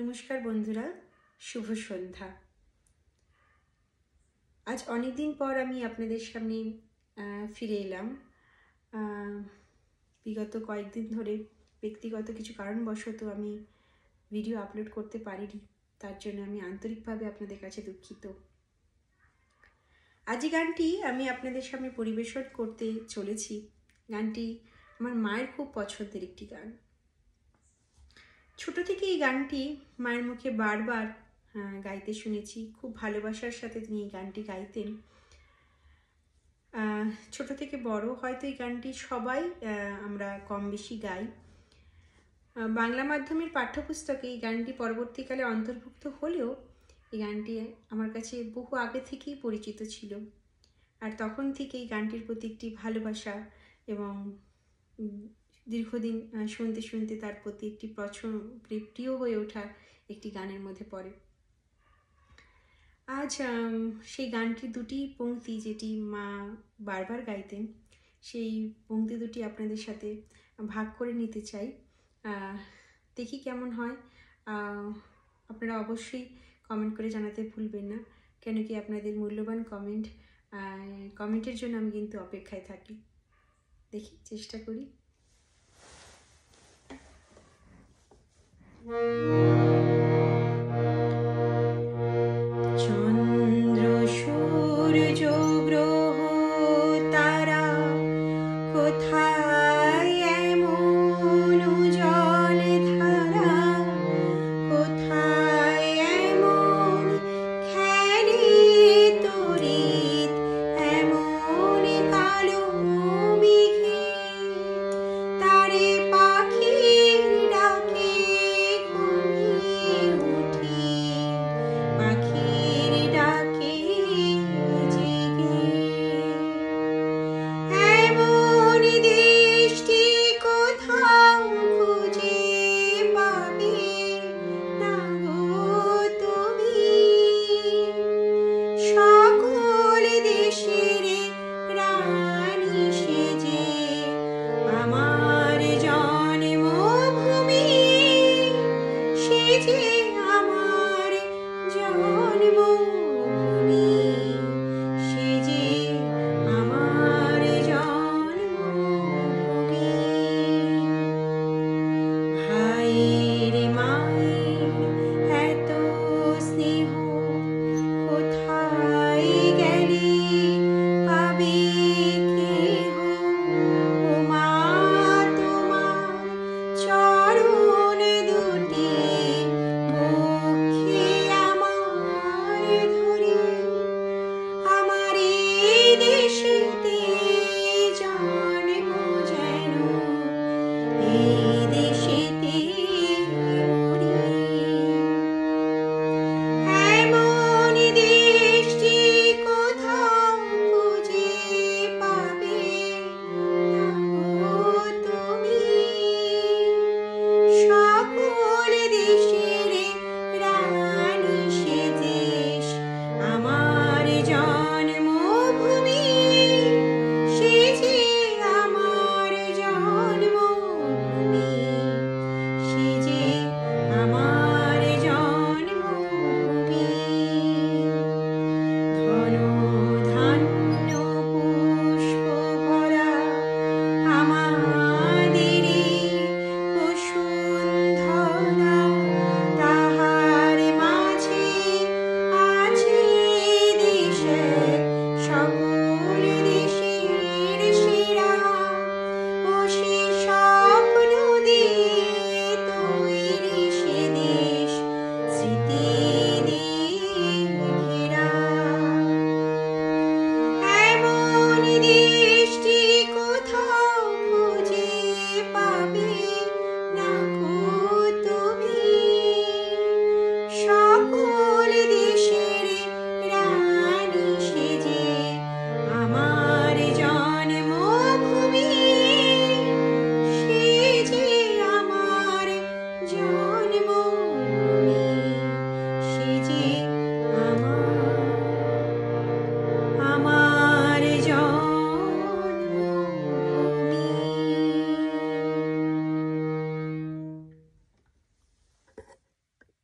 নমস্কার বন্ধুরা, শুভ সন্ধ্যা। আজ অনেক দিন পর আমি আপনাদের সামনে ফিরে এলাম। বিগত কয়েকদিন ধরে ব্যক্তিগত কিছু কারণবশত আমি ভিডিও আপলোড করতে পারিনি, তার জন্য আমি আন্তরিকভাবে আপনাদের কাছে দুঃখিত। আজ এই গানটি আমি আপনাদের সামনে পরিবেশন করতে চলেছি। গানটি আমার মায়ের খুব পছন্দের একটি গান। ছোট থেকে এই গানটি মায়ের মুখে বারবার গাইতে শুনেছি। খুব ভালোবাসার সাথে তিনি এই গানটি গাইতেন। ছোট থেকে বড় হয়তো এই গানটি সবাই আমরা কম বেশি গাই। বাংলা মাধ্যমের পাঠ্যপুস্তকে এই গানটি পরবর্তীকালে অন্তর্ভুক্ত হলেও এই গানটি আমার কাছে বহু আগে থেকেই পরিচিত ছিল। আর তখন থেকে এই গানটির প্রতি একটি ভালোবাসা এবং দীর্ঘদিন শুনতে শুনতে তার প্রতি একটি প্রিয় হয়ে ওঠা একটি গানের মধ্যে পড়ে। আজ সেই গানটির দুটি পংক্তি যেটি মা বারবার গাইতেন, সেই পংক্তি দুটি আপনাদের সাথে ভাগ করে নিতে চাই। দেখি কেমন হয়। আপনারা অবশ্যই কমেন্ট করে জানাতে ভুলবেন না, কেন কি আপনাদের মূল্যবান কমেন্টের জন্য আমি কিন্তু অপেক্ষায় থাকি। দেখি, চেষ্টা করি। চন্দ্র সূর্য গ্রহ তারা কোথায় এমন জল ধারা, কোথায় এমন খেলে তড়িৎ, এমন কালো মেঘে তারে পাখির ডাকে ঘুমিয়ে উঠি, পাখির ডাকে জেগে। এমন দৃষ্টি কোথাও খুঁজে পাবে না গো তুমি, সকল দেশের রানী সেজে আমার জন্মভূমি সেজে